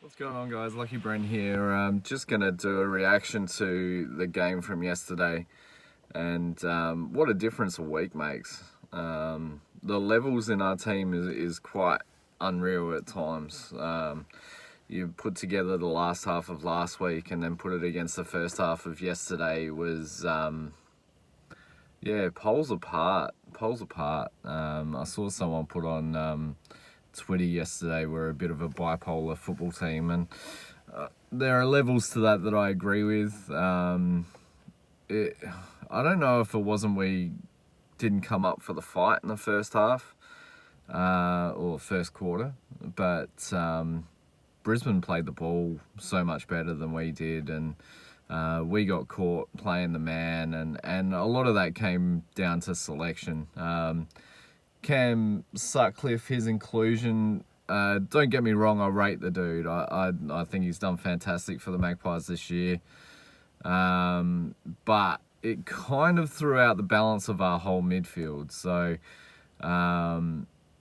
What's going on, guys? Lucky Brent here. Just going to do a reaction to the game from yesterday, and what a difference a week makes. The levels in our team is quite unreal at times. You put together the last half of last week and then put it against the first half of yesterday was, poles apart. Poles apart. I saw someone put on Twitter yesterday we're a bit of a bipolar football team, and there are levels to that I agree with. I don't know if it wasn't we didn't come up for the fight in the first half or first quarter, but Brisbane played the ball so much better than we did, and we got caught playing the man, and a lot of that came down to selection. Cam Sutcliffe, his inclusion, don't get me wrong, I rate the dude. I think he's done fantastic for the Magpies this year. But it kind of threw out the balance of our whole midfield. So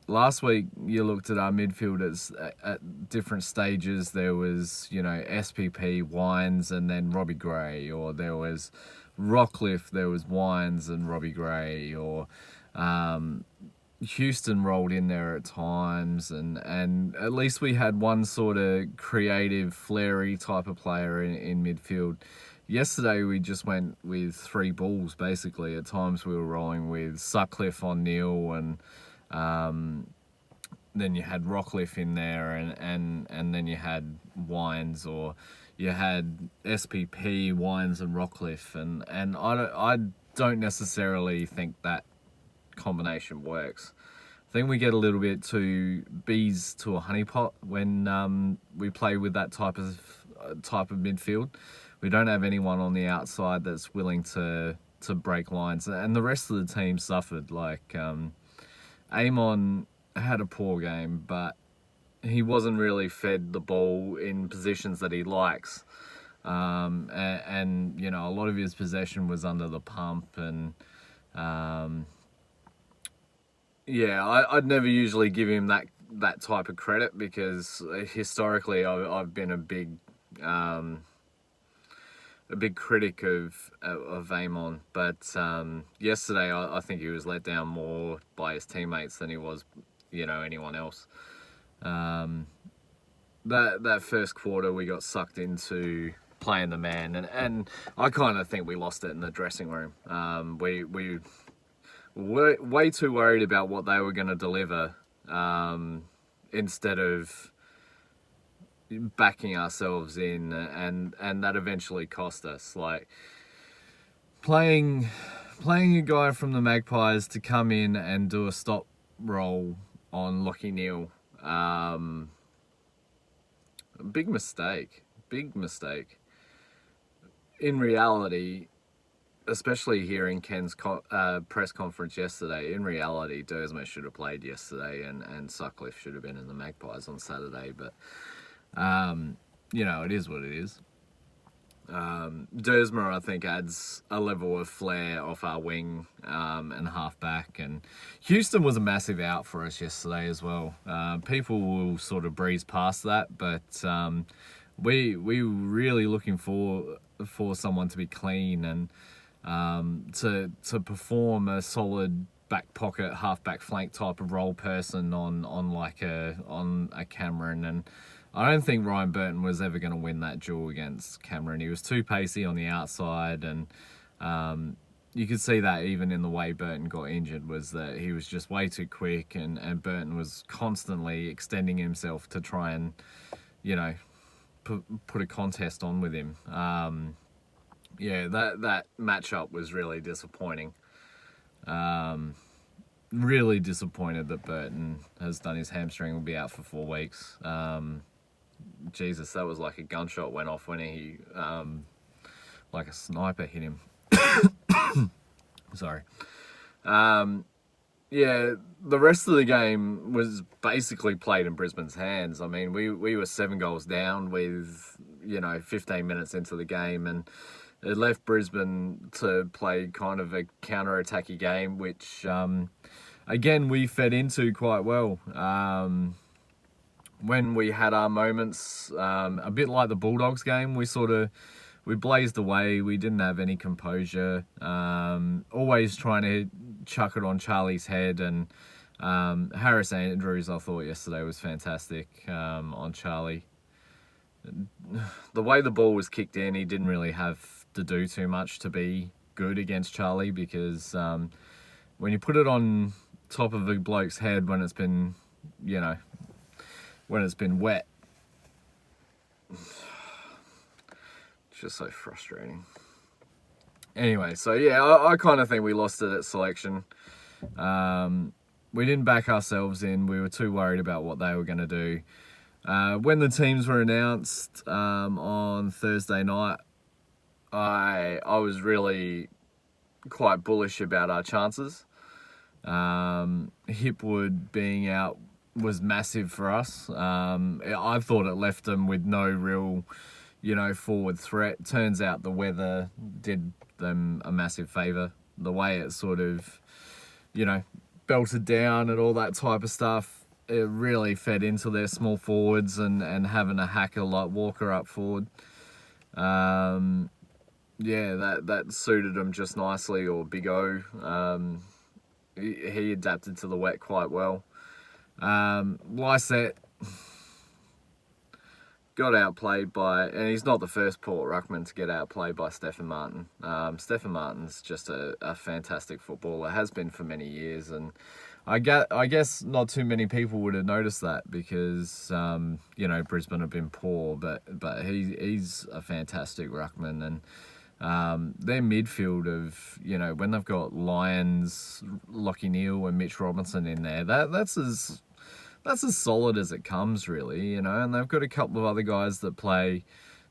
last week you looked at our midfielders at different stages. There was, SPP, Wines, and then Robbie Gray, or there was Rockcliffe, there was Wines and Robbie Gray, or Houston rolled in there at times, and at least we had one sort of creative, flary type of player in midfield. Yesterday we just went with three balls basically. At times we were rolling with Sutcliffe on Neil, and then you had Rockcliffe in there, and then you had Wines, or you had SPP, Wines, and Rockcliffe, and I don't necessarily think that combination works. I think we get a little bit too bees to a honeypot when we play with that type of midfield. We don't have anyone on the outside that's willing to break lines, and the rest of the team suffered. Like Amon had a poor game, but he wasn't really fed the ball in positions that he likes, and a lot of his possession was under the pump, and I'd never usually give him that type of credit, because historically I've been a big critic of Amon, but yesterday I think he was let down more by his teammates than he was, anyone else. That first quarter we got sucked into playing the man, and I kind of think we lost it in the dressing room. We were way too worried about what they were going to deliver, instead of backing ourselves in, and that eventually cost us. Like playing a guy from the Magpies to come in and do a stop roll on Lachie Neale, big mistake. In reality, especially hearing Ken's press conference yesterday, in reality, Dersmer should have played yesterday, and Sutcliffe should have been in the Magpies on Saturday. But, it is what it is. Dersmer, I think, adds a level of flair off our wing and halfback. And Houston was a massive out for us yesterday as well. People will sort of breeze past that, but we were really looking for someone to be clean and to perform a solid back pocket, half-back flank type of role person on a Cameron. And I don't think Ryan Burton was ever going to win that duel against Cameron. He was too pacey on the outside, and you could see that even in the way Burton got injured, was that he was just way too quick, and Burton was constantly extending himself to try and, put a contest on with him. That matchup was really disappointing. Really disappointed that Burton has done his hamstring, will be out for 4 weeks. Jesus, that was like a gunshot went off when he, like a sniper hit him. Sorry. The rest of the game was basically played in Brisbane's hands. I mean, we were 7 goals down with, 15 minutes into the game, and it left Brisbane to play kind of a counter-attacky game, which, again, we fed into quite well. when we had our moments, a bit like the Bulldogs game, we blazed away. We didn't have any composure. Always trying to chuck it on Charlie's head. And Harris Andrews, I thought yesterday was fantastic on Charlie. The way the ball was kicked in, he didn't really have to do too much to be good against Charlie, because when you put it on top of a bloke's head when it's been, when it's been wet, it's just so frustrating. Anyway, so yeah, I kind of think we lost it at selection. We didn't back ourselves in. We were too worried about what they were going to do. When the teams were announced on Thursday night, I was really quite bullish about our chances. Hipwood being out was massive for us. I thought it left them with no real, forward threat. Turns out the weather did them a massive favour. The way it sort of, belted down and all that type of stuff, it really fed into their small forwards and having a hacker like Walker up forward. That suited them just nicely, or Big O. He adapted to the wet quite well. Lysette got outplayed by, and he's not the first Port ruckman to get outplayed by Stefan Martin. Stefan Martin's just a fantastic footballer, has been for many years, and I guess not too many people would have noticed that because Brisbane have been poor, but he's a fantastic ruckman. And their midfield of, when they've got Lyons, Lockie Neal and Mitch Robinson in there, that's as solid as it comes, really, and they've got a couple of other guys that play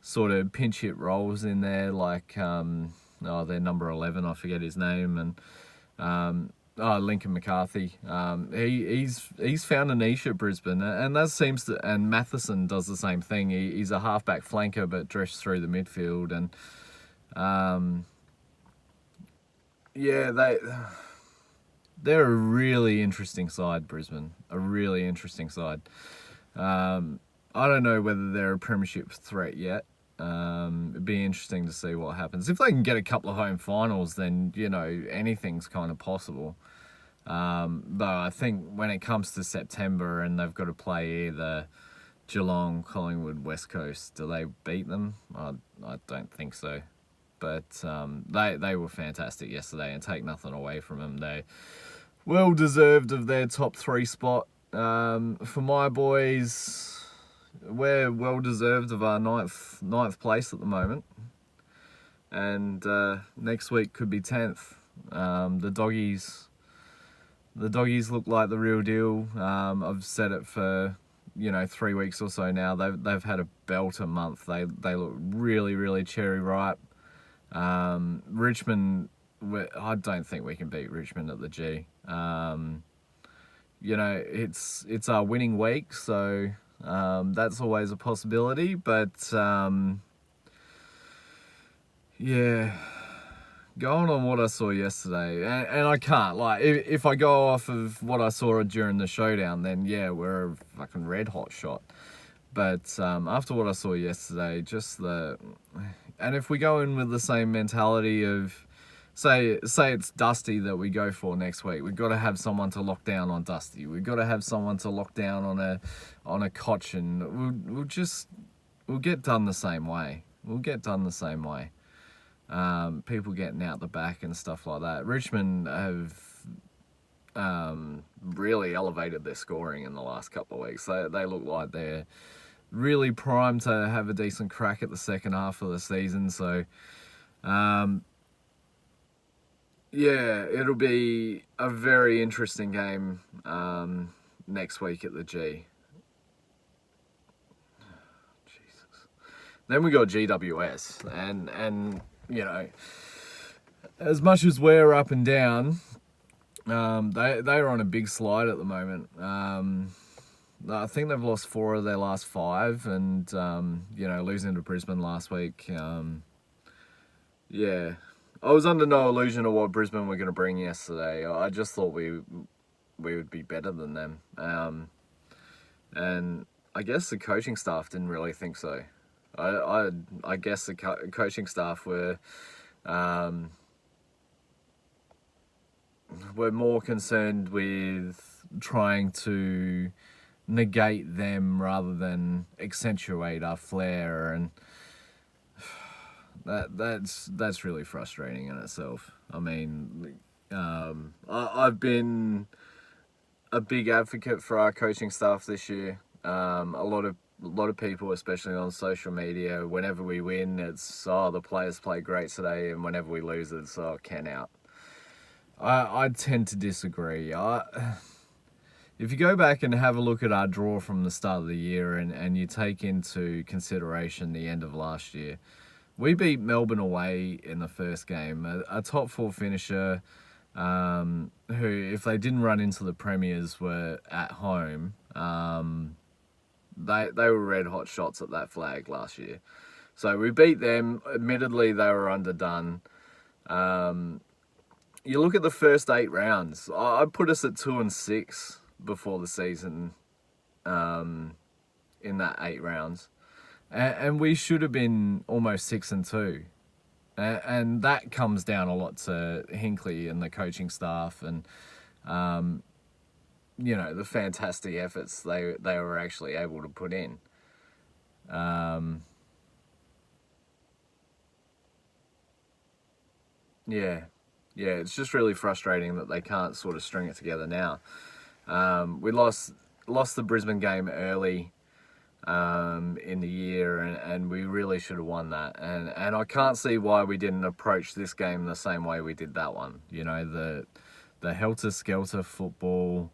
sort of pinch hit roles in there, like their number 11, I forget his name, and Lincoln McCarthy. He's found a niche at Brisbane, and that seems to. And Matheson does the same thing. He's a halfback flanker, but dressed through the midfield, and they're a really interesting side, Brisbane. A really interesting side. I don't know whether they're a premiership threat yet. It'd be interesting to see what happens. If they can get a couple of home finals, then, anything's kind of possible. But I think when it comes to September and they've got to play either Geelong, Collingwood, West Coast, do they beat them? I don't think so. But they were fantastic yesterday, and take nothing away from them. They well deserved of their top 3 spot. For my boys, we're well deserved of our ninth place at the moment, and next week could be 10th. The doggies look like the real deal. I've said it for 3 weeks or so now. They've had a belter month. They look really, really cherry ripe. Richmond, I don't think we can beat Richmond at the G. It's our winning week, so that's always a possibility. But going on what I saw yesterday, and I can't, if I go off of what I saw during the showdown, then we're a fucking red hot shot. But after what I saw yesterday, and if we go in with the same mentality of, say it's Dusty that we go for next week, we've got to have someone to lock down on Dusty. We've got to have someone to lock down on a Cochin. We'll get done the same way. People getting out the back and stuff like that. Richmond have really elevated their scoring in the last couple of weeks. They look like they're really primed to have a decent crack at the second half of the season. So, it'll be a very interesting game next week at the G. Jesus. Then we got GWS, and as much as we're up and down, they're on a big slide at the moment. I think they've lost 4 of their last 5, and losing to Brisbane last week. I was under no illusion of what Brisbane were going to bring yesterday. I just thought we would be better than them, and I guess the coaching staff didn't really think so. I guess the coaching staff were more concerned with trying to negate them rather than accentuate our flair, and that's really frustrating in itself. I mean, I've been a big advocate for our coaching staff this year. A lot of people, especially on social media, whenever we win, it's the players play great today, and whenever we lose, it's Ken out. I tend to disagree. If you go back and have a look at our draw from the start of the year, and you take into consideration the end of last year, we beat Melbourne away in the first game, a top four finisher, who, if they didn't run into the premiers, were at home. They were red hot shots at that flag last year. So we beat them. Admittedly, they were underdone. You look at the first 8 rounds. I'd put us at 2-6 before the season, in that 8 rounds. And we should have been almost 6-2. And that comes down a lot to Hinkley and the coaching staff, and the fantastic efforts they were actually able to put in. Yeah, it's just really frustrating that they can't sort of string it together now. We lost the Brisbane game early in the year, and we really should have won that. And I can't see why we didn't approach this game the same way we did that one. The helter-skelter football.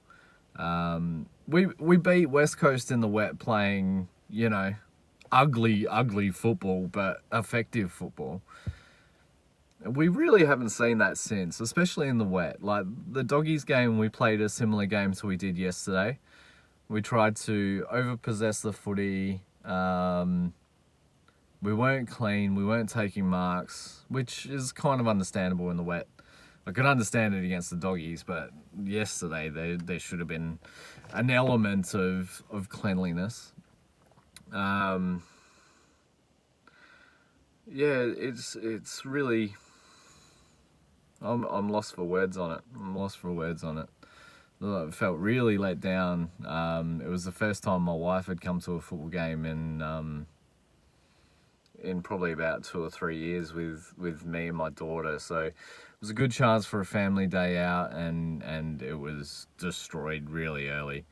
We beat West Coast in the wet playing, ugly football, but effective football. We really haven't seen that since, especially in the wet. Like the Doggies game, we played a similar game to we did yesterday. We tried to overpossess the footy. We weren't clean. We weren't taking marks, which is kind of understandable in the wet. I could understand it against the Doggies, but yesterday there should have been an element of cleanliness. It's really. I'm lost for words on it. I felt really let down. It was the first time my wife had come to a football game in probably about 2 or 3 years with me and my daughter. So it was a good chance for a family day out, and it was destroyed really early.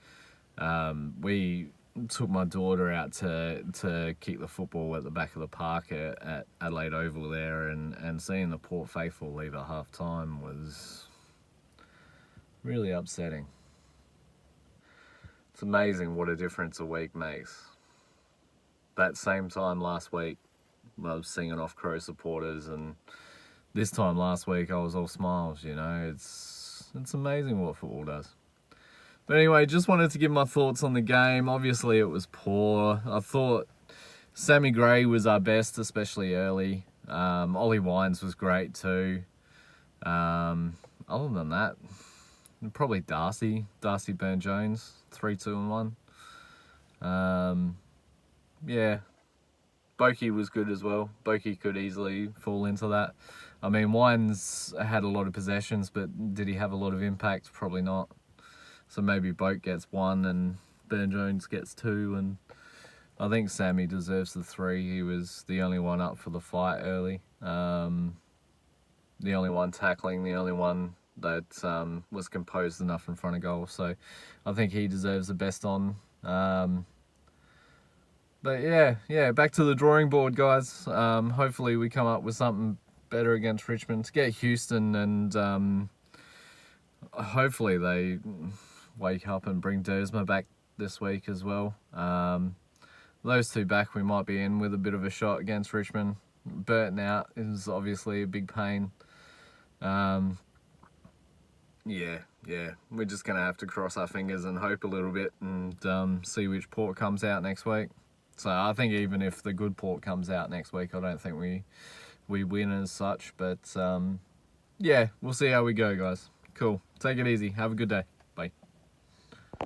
We took my daughter out to kick the football at the back of the park at Adelaide Oval there, and seeing the Port faithful leave at half time was really upsetting. It's amazing what a difference a week makes. That same time last week, I was singing off Crow supporters, and this time last week I was all smiles. It's amazing what football does. But anyway, just wanted to give my thoughts on the game. Obviously, it was poor. I thought Sammy Gray was our best, especially early. Ollie Wines was great too. Other than that, probably Darcy Burn-Jones, 3-2-1. Boki was good as well. Boki could easily fall into that. I mean, Wines had a lot of possessions, but did he have a lot of impact? Probably not. So maybe Boat gets 1 and Burn-Jones gets 2, and I think Sammy deserves the 3. He was the only one up for the fight early. The only one tackling, the only one that was composed enough in front of goal. So I think he deserves the best on. But yeah, back to the drawing board, guys. Hopefully we come up with something better against Richmond to get Houston, and hopefully they wake up and bring Dersma back this week as well. Those two back, we might be in with a bit of a shot against Richmond. Burton out is obviously a big pain. We're just going to have to cross our fingers and hope a little bit, and see which Port comes out next week. So I think even if the good Port comes out next week, I don't think we win as such. But we'll see how we go, guys. Cool. Take it easy. Have a good day.